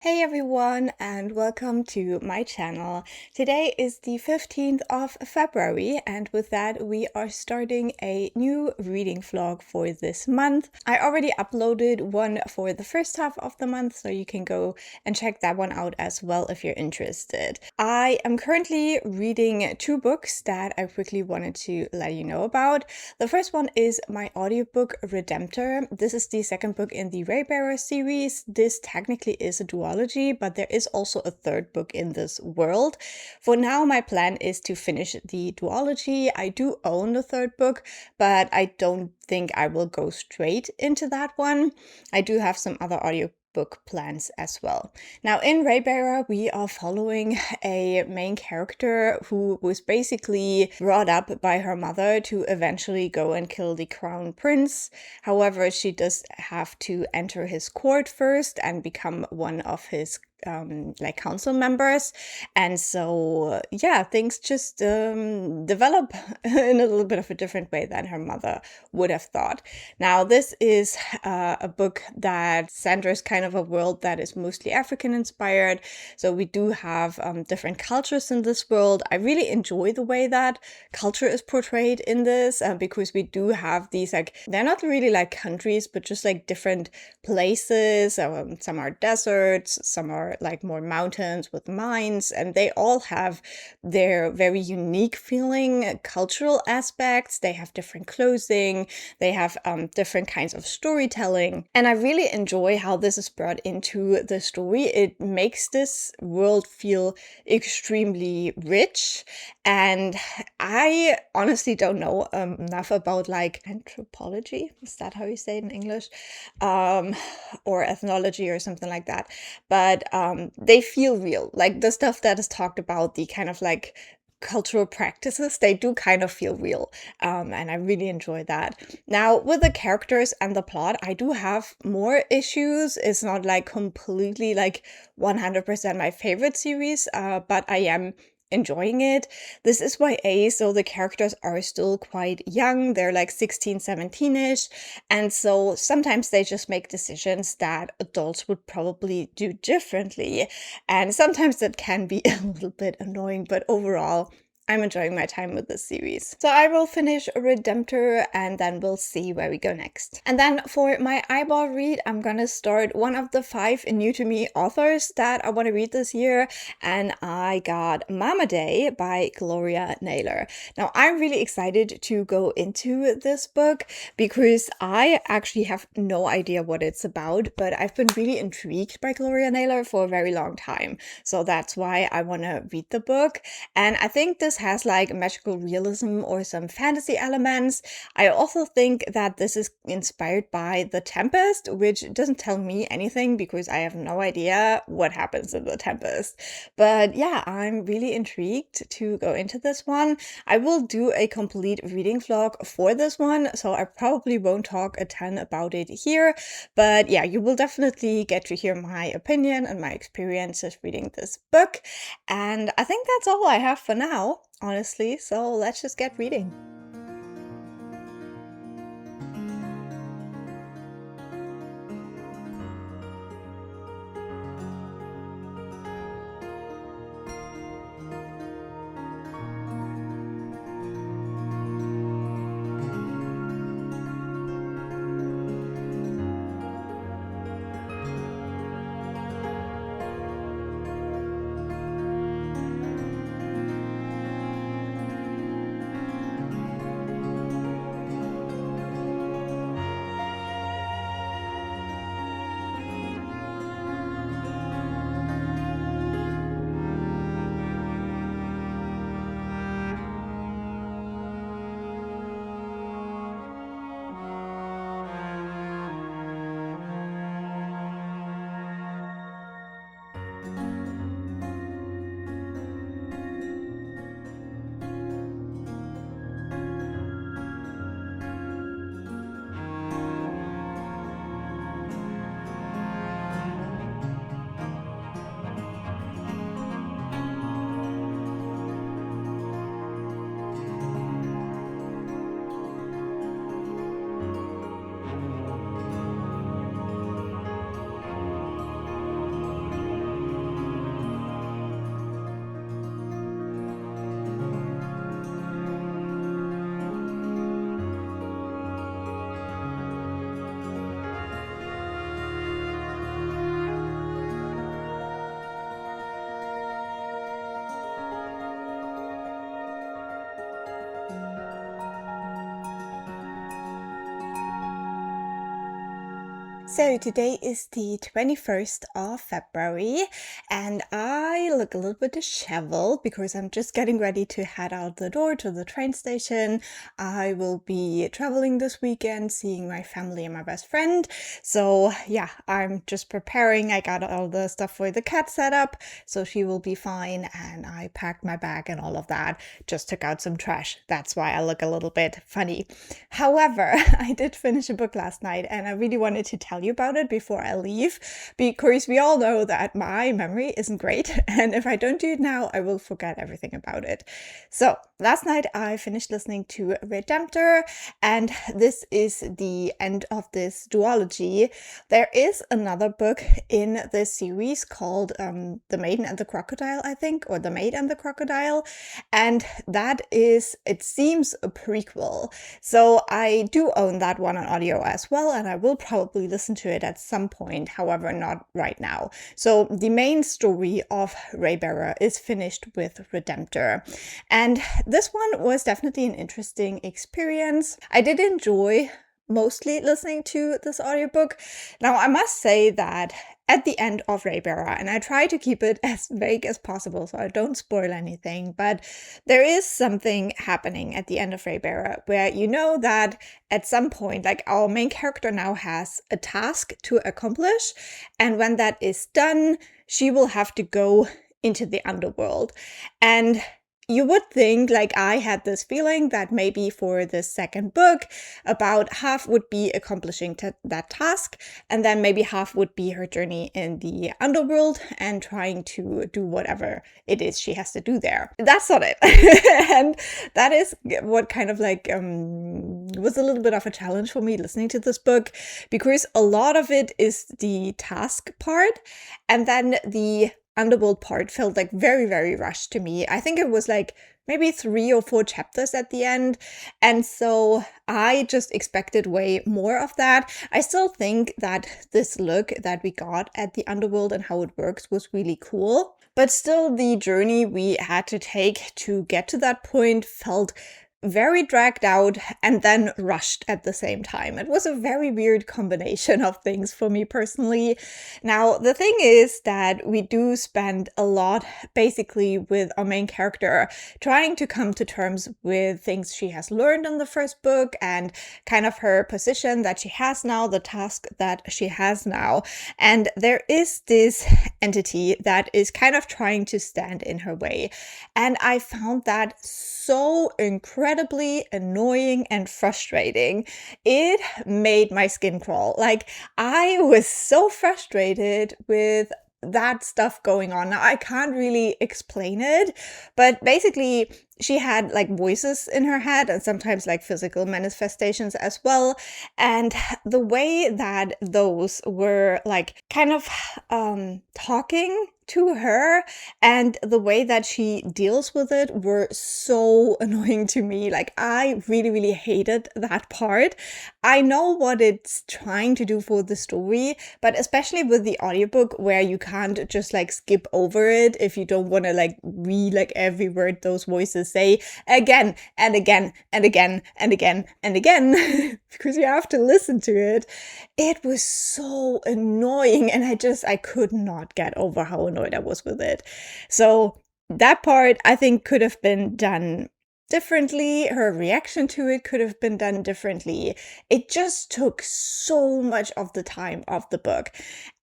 Hey everyone, and welcome to my channel. Today is the 15th of February, and with that we are starting a new reading vlog for this month. I already uploaded one for the first half of the month, so you can go and check that one out as well if you're interested. I am currently reading two books that I quickly wanted to let you know about. The first one is my audiobook Redemptor. This is the second book in the Redemptor series. This technically is a duology, but there is also a third book in this world. For now, my plan is to finish the duology. I do own the third book, but I don't think I will go straight into that one. I do have some other audiobook plans as well. Now in Redemptor, we are following a main character who was basically brought up by her mother to eventually go and kill the crown prince. However, she does have to enter his court first and become one of his council members, and so yeah, things just develop in a little bit of a different way than her mother would have thought. Now this is a book that centers kind of a world that is mostly African inspired, so we do have different cultures in this world. I really enjoy the way that culture is portrayed in this because we do have these, like, they're not really like countries, but just like different places. Some are deserts, some are like more mountains with mines, and they all have their very unique feeling cultural aspects. They have different clothing, they have different kinds of storytelling, and I really enjoy how this is brought into the story. It makes this world feel extremely rich, and I honestly don't know enough about like anthropology, is that how you say it in English, or ethnology or something like that, but they feel real. Like the stuff that is talked about, the kind of like cultural practices, they do kind of feel real, and I really enjoy that. Now with the characters and the plot, I do have more issues. It's not like completely like 100% my favorite series, but I am enjoying it. This is YA, so the characters are still quite young. They're like 16, 17-ish, and so sometimes they just make decisions that adults would probably do differently, and sometimes that can be a little bit annoying, but overall I'm enjoying my time with this series. So I will finish Redemptor and then we'll see where we go next. And then for my eyeball read, I'm gonna start one of the 5 new to me authors that I want to read this year, and I got Mama Day by Gloria Naylor. Now I'm really excited to go into this book because I actually have no idea what it's about, but I've been really intrigued by Gloria Naylor for a very long time. So that's why I want to read the book, and I think this has like magical realism or some fantasy elements. I also think that this is inspired by The Tempest, which doesn't tell me anything because I have no idea what happens in The Tempest. But yeah, I'm really intrigued to go into this one. I will do a complete reading vlog for this one, so I probably won't talk a ton about it here, but yeah, you will definitely get to hear my opinion and my experiences reading this book. And I think that's all I have for now, honestly, so let's just get reading. So today is the 21st of February and I look a little bit disheveled because I'm just getting ready to head out the door to the train station. I will be traveling this weekend, seeing my family and my best friend. So yeah, I'm just preparing. I got all the stuff for the cat set up, so she will be fine. And I packed my bag and all of that. Just took out some trash. That's why I look a little bit funny. However, I did finish a book last night and I really wanted to tell you about it before I leave, because we all know that my memory isn't great, and if I don't do it now, I will forget everything about it. So last night I finished listening to Redemptor, and this is the end of this duology. There is another book in this series called The Maiden and the Crocodile, I think, or The Maid and the Crocodile, and that is, it seems, a prequel. So I do own that one on audio as well, and I will probably listen to it at some point, however, not right now. So the main story of Raybearer is finished with Redemptor. And this one was definitely an interesting experience. I did enjoy mostly listening to this audiobook. Now, I must say that at the end of Raybearer, and I try to keep it as vague as possible so I don't spoil anything, but there is something happening at the end of Raybearer where you know that at some point, like, our main character now has a task to accomplish, and when that is done, she will have to go into the underworld. And you would think, like I had this feeling, that maybe for the second book, about half would be accomplishing that task, and then maybe half would be her journey in the underworld and trying to do whatever it is she has to do there. That's not it. And that is what kind of like was a little bit of a challenge for me listening to this book, because a lot of it is the task part, and then the underworld part felt like very, very rushed to me. I think it was like maybe 3 or 4 chapters at the end. And so I just expected way more of that. I still think that this look that we got at the underworld and how it works was really cool. But still, the journey we had to take to get to that point felt very dragged out and then rushed at the same time. It was a very weird combination of things for me personally. Now, the thing is that we do spend a lot basically with our main character trying to come to terms with things she has learned in the first book and kind of her position that she has now, the task that she has now. And there is this entity that is kind of trying to stand in her way. And I found that so incredibly annoying and frustrating. It made my skin crawl. Like, I was so frustrated with that stuff going on. Now, I can't really explain it, but basically she had like voices in her head and sometimes like physical manifestations as well. And the way that those were like kind of talking to her and the way that she deals with it were so annoying to me. Like, I really, really hated that part. I know what it's trying to do for the story, but especially with the audiobook where you can't just like skip over it if you don't want to like read like every word those voices say again and again and again and again and again because you have to listen to it. It was so annoying, and I could not get over how annoyed I was with it. So that part I think could have been done differently. Her reaction to it could have been done differently. It just took so much of the time of the book.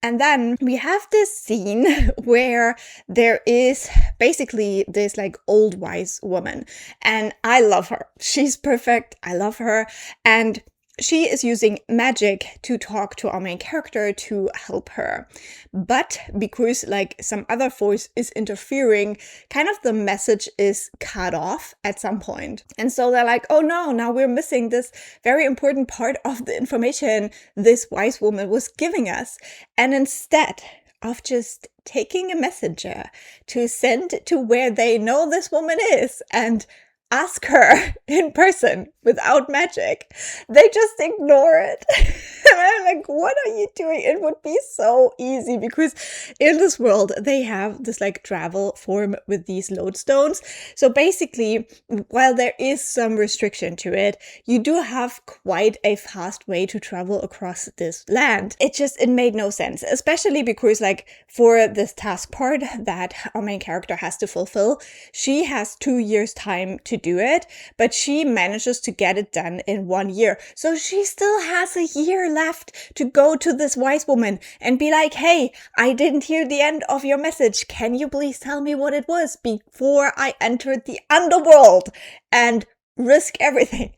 And then we have this scene where there is basically this like old wise woman, and I love her. She's perfect. I love her. And she is using magic to talk to our main character to help her. But because like some other force is interfering, kind of the message is cut off at some point. And so they're like, oh no, now we're missing this very important part of the information this wise woman was giving us. And instead of just taking a messenger to send to where they know this woman is and ask her in person without magic. They just ignore it. And I'm like, what are you doing? It would be so easy because in this world, they have this like travel form with these lodestones. So basically, while there is some restriction to it, you do have quite a fast way to travel across this land. It made no sense, especially because like for this task part that our main character has to fulfill, she has 2 years time to do it, but she manages to get it done in 1 year. So she still has a year left to go to this wise woman and be like, hey, I didn't hear the end of your message. Can you please tell me what it was before I entered the underworld and risk everything?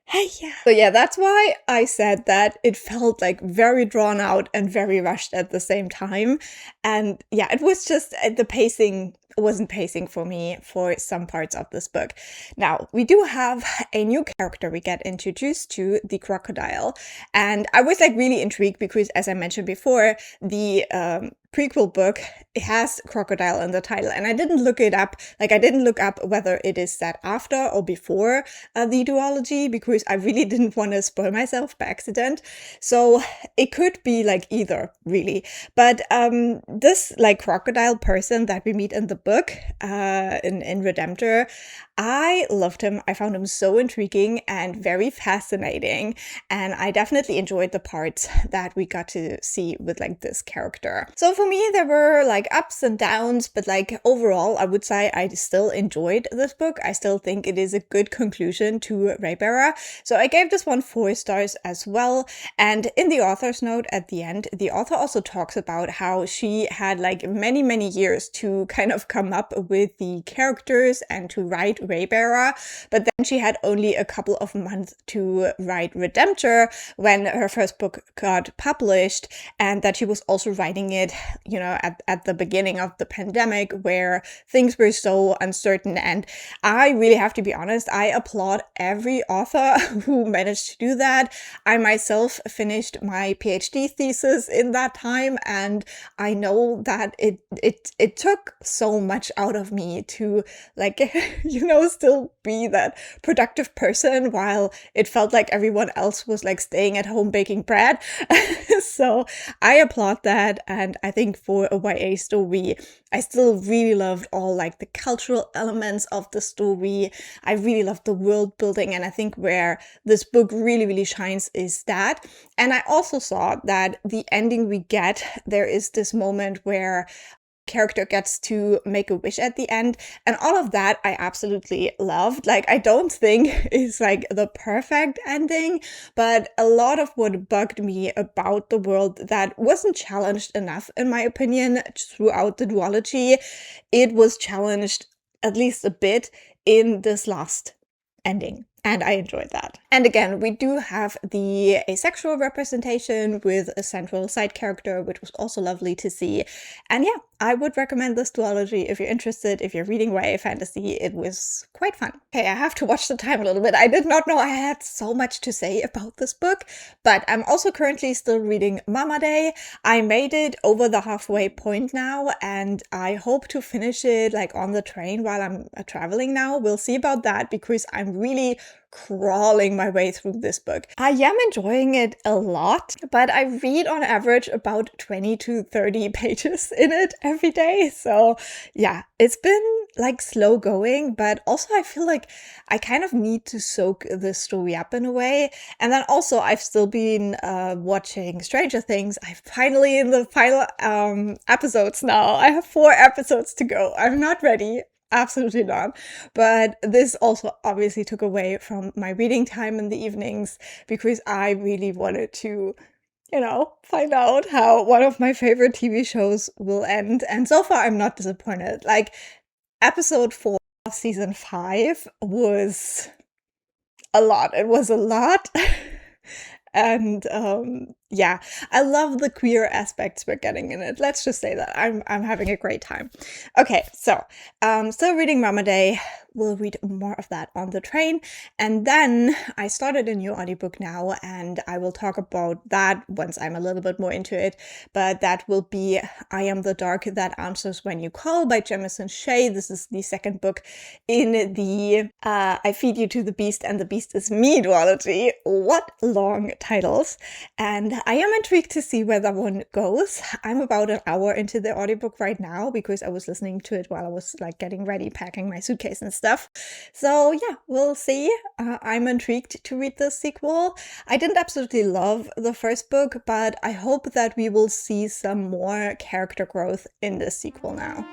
Hey, yeah. So yeah, that's why I said that it felt like very drawn out and very rushed at the same time. And yeah, it was just the pacing wasn't pacing for me for some parts of this book. Now, we do have a new character we get introduced to, the crocodile. And I was like really intrigued because, as I mentioned before, the prequel book, it has crocodile in the title, and I didn't look it up. Like, I didn't look up whether it is set after or before the duology because I really didn't want to spoil myself by accident. So it could be like either, really. But this like crocodile person that we meet in the book, in Redemptor, I loved him. I found him so intriguing and very fascinating, and I definitely enjoyed the parts that we got to see with like this character. So for me, there were like ups and downs, but like overall, I would say I still enjoyed this book. I still think it is a good conclusion to Raybearer. So I gave this one 4 stars as well. And in the author's note at the end, the author also talks about how she had like many, many years to kind of come up with the characters and to write Raybearer, but then she had only a couple of months to write Redemptor when her first book got published, and that she was also writing it, you know, at the beginning of the pandemic where things were so uncertain. And I really have to be honest, I applaud every author who managed to do that. I myself finished my PhD thesis in that time, and I know that it took so much out of me to like, you know, still be that productive person while it felt like everyone else was like staying at home baking bread. So I applaud that, and I think for a YA story, I still really loved all like the cultural elements of the story. I really loved the world building, and I think where this book really, really shines is that. And I also saw that the ending we get, there is this moment where character gets to make a wish at the end, and all of that I absolutely loved. Like, I don't think it's like the perfect ending, but a lot of what bugged me about the world that wasn't challenged enough, in my opinion, throughout the duology, it was challenged at least a bit in this last ending. And I enjoyed that. And again, we do have the asexual representation with a central side character, which was also lovely to see. And yeah, I would recommend this duology if you're interested, if you're reading YA fantasy. It was quite fun. Okay, I have to watch the time a little bit. I did not know I had so much to say about this book, but I'm also currently still reading Mama Day. I made it over the halfway point now, and I hope to finish it like on the train while I'm traveling now. We'll see about that because I'm really crawling my way through this book. I am enjoying it a lot, but I read on average about 20 to 30 pages in it every day. So yeah, it's been like slow going, but also I feel like I kind of need to soak the story up in a way. And then also I've still been watching Stranger Things. I'm finally in the final episodes now. I have 4 episodes to go. I'm not ready. Absolutely not. But this also obviously took away from my reading time in the evenings because I really wanted to, you know, find out how one of my favorite TV shows will end. And so far, I'm not disappointed. Like, episode 4 of season 5 was a lot. It was a lot. And Yeah, I love the queer aspects we're getting in it. Let's just say that I'm having a great time. Okay, so still reading Mama Day. We'll read more of that on the train. And then I started a new audiobook now, and I will talk about that once I'm a little bit more into it. But that will be I Am the Dark That Answers When You Call by Jamison Shea. This is the second book in the I Feed You to the Beast and the Beast is Me duology. What long titles. And I am intrigued to see where that one goes. I'm about an hour into the audiobook right now because I was listening to it while I was like getting ready, packing my suitcase and stuff. So yeah, we'll see. I'm intrigued to read the sequel. I didn't absolutely love the first book, but I hope that we will see some more character growth in this sequel now.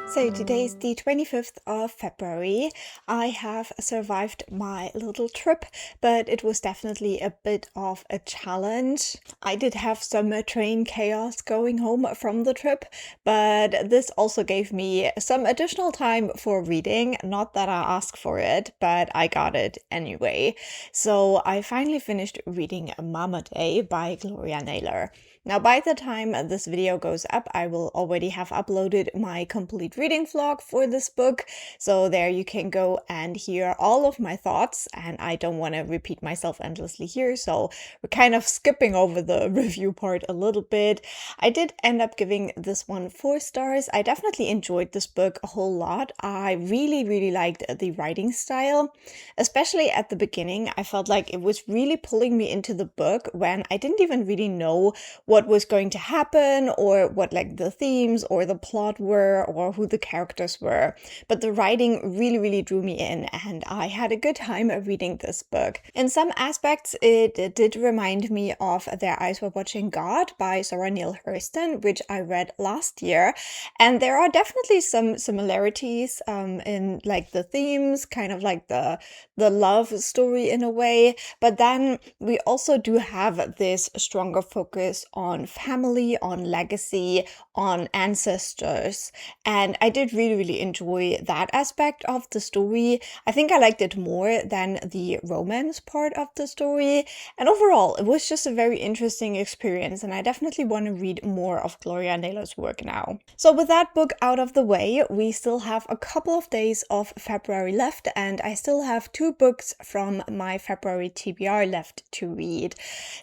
So today is the 25th of February. I have survived my little trip, but it was definitely a bit of a challenge. I did have some train chaos going home from the trip, but this also gave me some additional time for reading. Not that I asked for it, but I got it anyway. So I finally finished reading Mama Day by Gloria Naylor. Now, by the time this video goes up, I will already have uploaded my complete reading vlog for this book. So there you can go and hear all of my thoughts. And I don't want to repeat myself endlessly here. So we're kind of skipping over the review part a little bit. I did end up giving this one 4 stars. I definitely enjoyed this book a whole lot. I really liked the writing style, especially at the beginning. I felt like it was really pulling me into the book when I didn't even really know what was going to happen or what like the themes or the plot were or who the characters were. But the writing really drew me in and I had a good time reading this book. In some aspects, it did remind me of Their Eyes Were Watching God by Zora Neale Hurston, which I read last year. And there are definitely some similarities in like the themes, kind of like the love story in a way. But then we also do have this stronger focus on family, on legacy, on ancestors. And I did really enjoy that aspect of the story. I think I liked it more than the romance part of the story. And overall, it was just a very interesting experience. And I definitely want to read more of Gloria Naylor's work now. So with that book out of the way, we still have a couple of days of February left. And I still have 2 books from my February TBR left to read.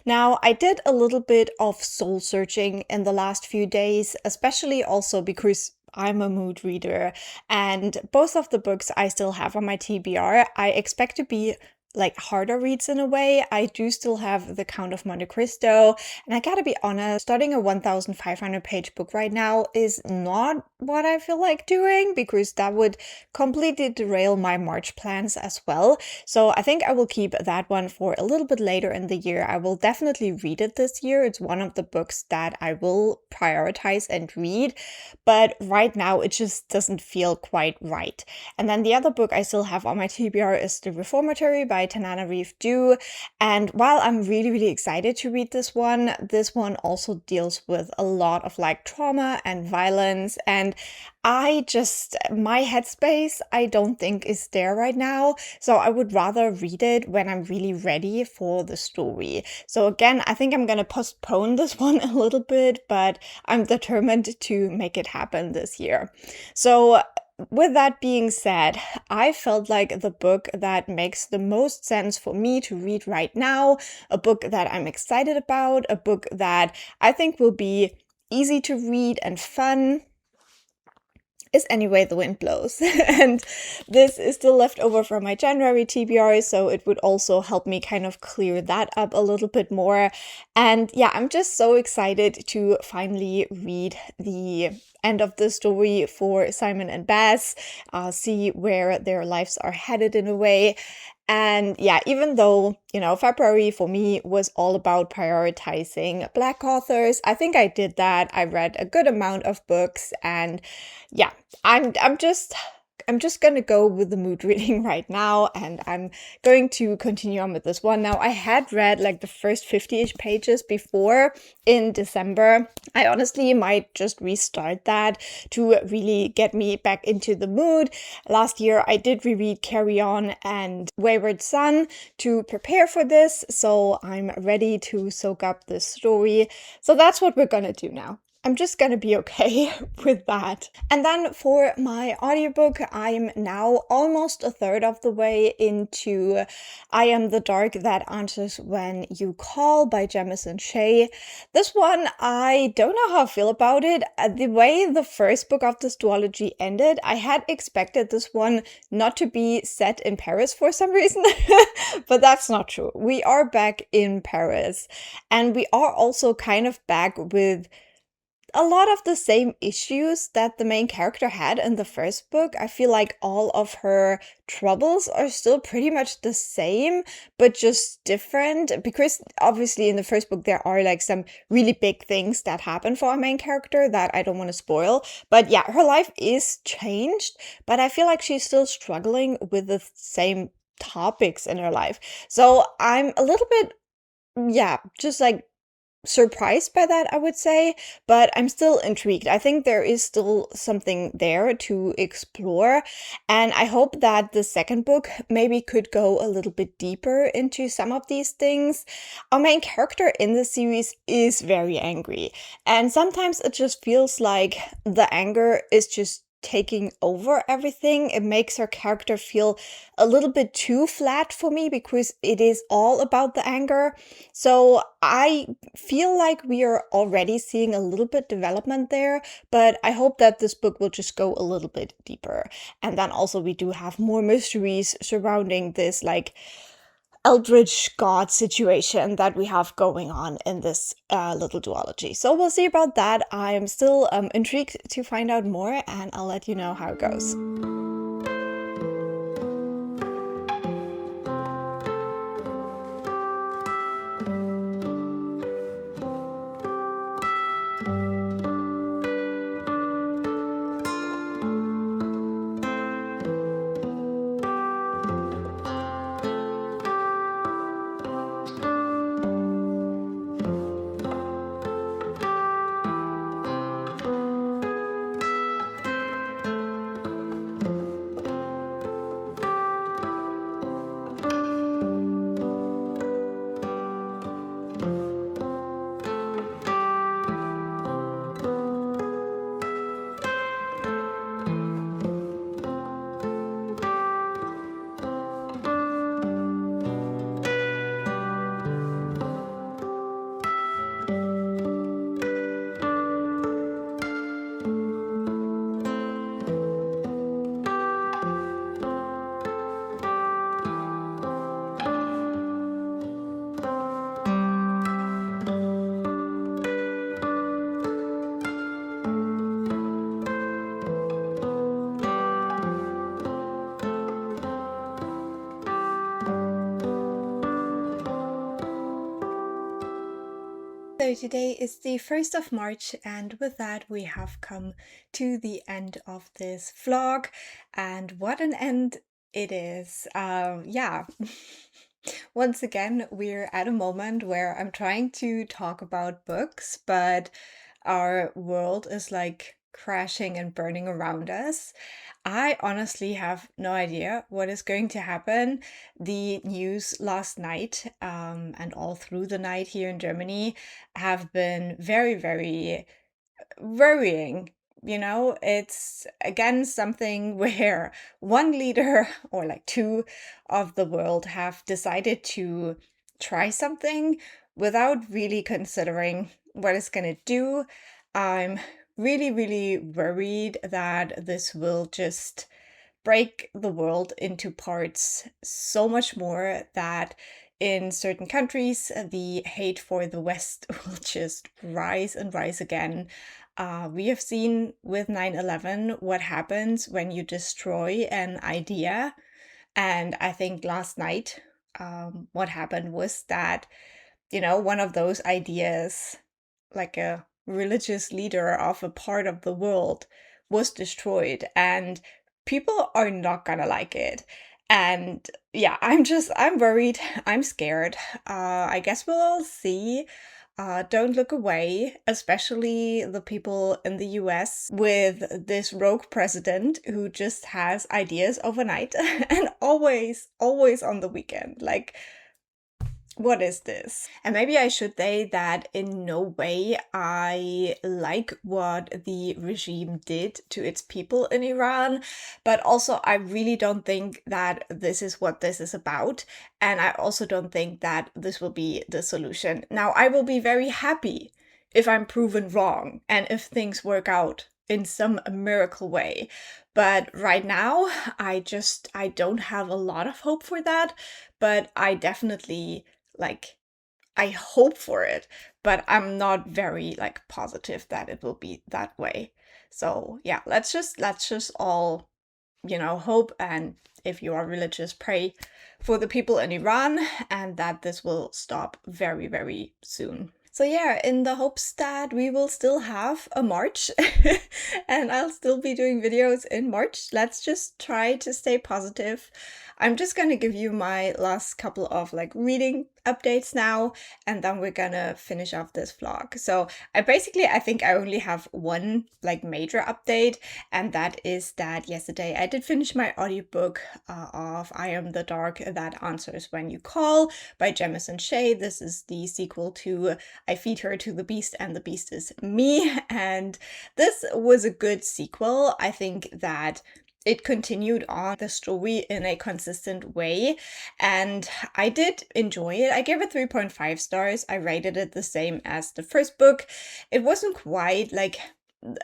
Now, I did a little bit of soul searching in the last few days, especially also because I'm a mood reader, and both of the books I still have on my TBR, I expect to be like harder reads in a way. I do still have The Count of Monte Cristo, and I gotta be honest, starting a 1,500 page book right now is not what I feel like doing, because that would completely derail my March plans as well. So I think I will keep that one for a little bit later in the year. I will definitely read it this year. It's one of the books that I will prioritize and read, but right now it just doesn't feel quite right. And then the other book I still have on my TBR is The Reformatory by Tananarive Due. And while I'm really excited to read this one also deals with a lot of like trauma and violence, and my headspace I don't think is there right now. So I would rather read it when I'm really ready for the story. So again, I think I'm gonna postpone this one a little bit, but I'm determined to make it happen this year. So with that being said, I felt like the book that makes the most sense for me to read right now, a book that I'm excited about, a book that I think will be easy to read and fun, is Anyway the Wind Blows. And this is still left over from my January TBR, so it would also help me kind of clear that up a little bit more. And yeah, I'm just so excited to finally read the end of the story for Simon and Baz, see where their lives are headed in a way. And yeah, even though, February for me was all about prioritizing Black authors, I think I did that. I read a good amount of books, and yeah, I'm just gonna go with the mood reading right now, and I'm going to continue on with this one. Now, I had read like the first 50-ish pages before in December. I honestly might just restart that to really get me back into the mood. Last year, I did reread Carry On and Wayward Son to prepare for this, so I'm ready to soak up this story. So that's what we're gonna do now. I'm just gonna be okay with that. And then for my audiobook, I'm now almost a third of the way into I Am the Dark That Answers When You Call by Jamison Shea. This one, I don't know how I feel about it. The way the first book of this duology ended, I had expected this one not to be set in Paris for some reason, but that's not true. We are back in Paris, and we are also kind of back with a lot of the same issues that the main character had in the first book. I feel like all of her troubles are still pretty much the same, but just different. Because obviously in the first book, there are like some really big things that happen for our main character that I don't want to spoil. But yeah, her life is changed, but I feel like she's still struggling with the same topics in her life. So I'm a little bit, just like surprised by that, I would say, but I'm still intrigued. I think there is still something there to explore, and I hope that the second book maybe could go a little bit deeper into some of these things. Our main character in the series is very angry, and sometimes it just feels like the anger is just taking over everything. It makes her character feel a little bit too flat for me because it is all about the anger. So I feel like we are already seeing a little bit development there, but I hope that this book will just go a little bit deeper. And then also we do have more mysteries surrounding this like eldritch god situation that we have going on in this little duology. So we'll see about that. I'm still intrigued to find out more, and I'll let you know how it goes. So today is the 1st of March, and with that we have come to the end of this vlog, and what an end it is. Once again, we're at a moment where I'm trying to talk about books, but our world is like crashing and burning around us. I honestly have no idea what is going to happen. The news last night and all through the night here in Germany have been very, very worrying you know, it's again something where one leader or like two of the world have decided to try something without really considering what it's going to do. I'm really, really worried that this will just break the world into parts so much more that in certain countries the hate for the West will just rise and rise again. We have seen with 9/11 what happens when you destroy an idea. And I think last night, what happened was that, you know, one of those ideas, like a religious leader of a part of the world, was destroyed. And people are not gonna like it. And yeah, I'm worried. I'm scared. I guess we'll all see. Don't look away, especially the people in the US with this rogue president who just has ideas overnight and always on the weekend. Like, what is this? And maybe I should say that in no way I like what the regime did to its people in Iran, but also I really don't think that this is what this is about. And I also don't think that this will be the solution. Now, I will be very happy if I'm proven wrong and if things work out in some miracle way. But right now, I don't have a lot of hope for that, but I definitely like I hope for it, but I'm not very like positive that it will be that way. So yeah, let's just all, you know, hope, and if you are religious, pray for the people in Iran and that this will stop very, very soon. So yeah, in the hopes that we will still have a March and I'll still be doing videos in March, let's just try to stay positive. I'm just gonna give you my last couple of like reading updates now, and then we're gonna finish off this vlog. So I think I only have one like major update, and that is that yesterday I did finish my audiobook of I Am the Dark That Answers When You Call by Jamison Shea. This is the sequel to I Feed Her to the Beast and the Beast is Me, and this was a good sequel. I think that it continued on the story in a consistent way, and I did enjoy it. I gave it 3.5 stars. I rated it the same as the first book. It wasn't quite like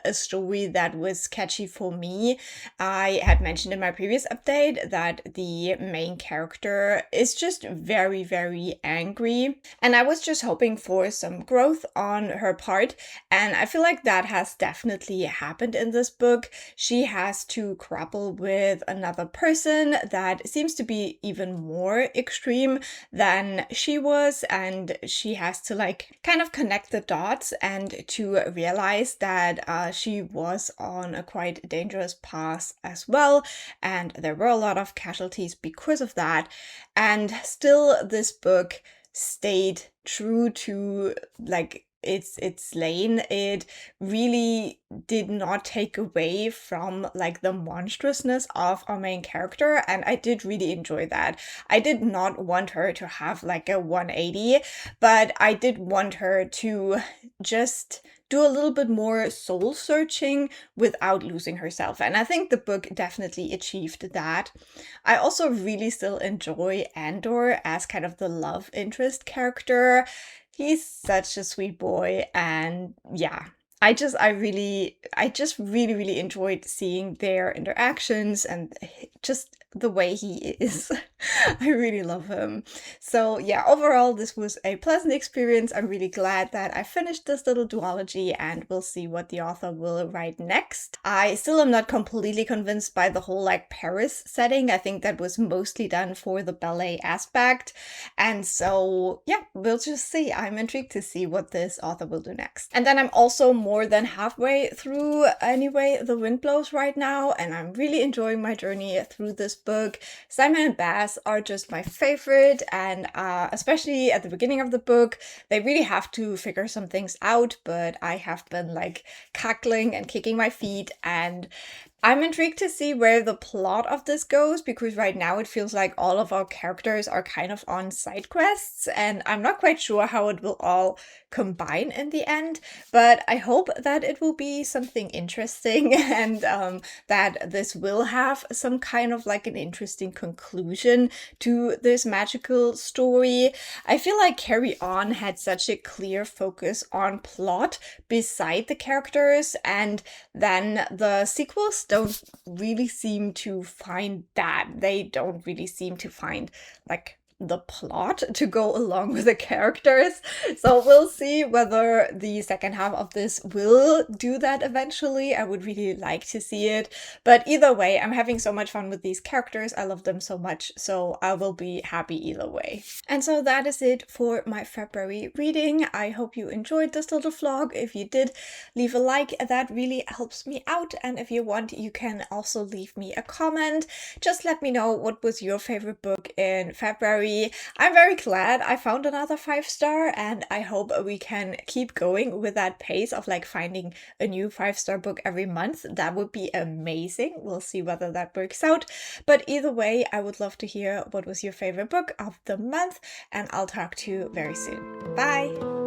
a story that was catchy for me. I had mentioned in my previous update that the main character is just very, very angry, and I was just hoping for some growth on her part, and I feel like that has definitely happened in this book. She has to grapple with another person that seems to be even more extreme than she was, and she has to like kind of connect the dots and to realize that she was on a quite dangerous path as well, and there were a lot of casualties because of that. And still, this book stayed true to like its lane. It really did not take away from like the monstrousness of our main character, and I did really enjoy that. I did not want her to have like a 180, but I did want her to just do a little bit more soul searching without losing herself, and I think the book definitely achieved that. I also really still enjoy Andor as kind of the love interest character. He's such a sweet boy, and yeah, I just really enjoyed seeing their interactions and just the way he is. I really love him. So yeah, overall, this was a pleasant experience. I'm really glad that I finished this little duology, and we'll see what the author will write next. I still am not completely convinced by the whole like Paris setting. I think that was mostly done for the ballet aspect. And so yeah, we'll just see. I'm intrigued to see what this author will do next. And then I'm also more than halfway through Anyway the Wind Blows right now, and I'm really enjoying my journey through this book. Simon and Baz are just my favorite, and especially at the beginning of the book, they really have to figure some things out, but I have been like cackling and kicking my feet, and I'm intrigued to see where the plot of this goes, because right now it feels like all of our characters are kind of on side quests, and I'm not quite sure how it will all combine in the end, but I hope that it will be something interesting and that this will have some kind of like an interesting conclusion to this magical story. I feel like Carry On had such a clear focus on plot beside the characters, and then the sequels don't really seem to find that. They don't really seem to find like the plot to go along with the characters. So we'll see whether the second half of this will do that eventually. I would really like to see it. But either way, I'm having so much fun with these characters. I love them so much, so I will be happy either way. And so that is it for my February reading. I hope you enjoyed this little vlog. If you did, leave a like. That really helps me out. And if you want, you can also leave me a comment. Just let me know what was your favorite book in February. I'm very glad I found another 5-star, and I hope we can keep going with that pace of like finding a new 5-star book every month. That would be amazing. We'll see whether that works out. But either way, I would love to hear what was your favorite book of the month, and I'll talk to you very soon. Bye!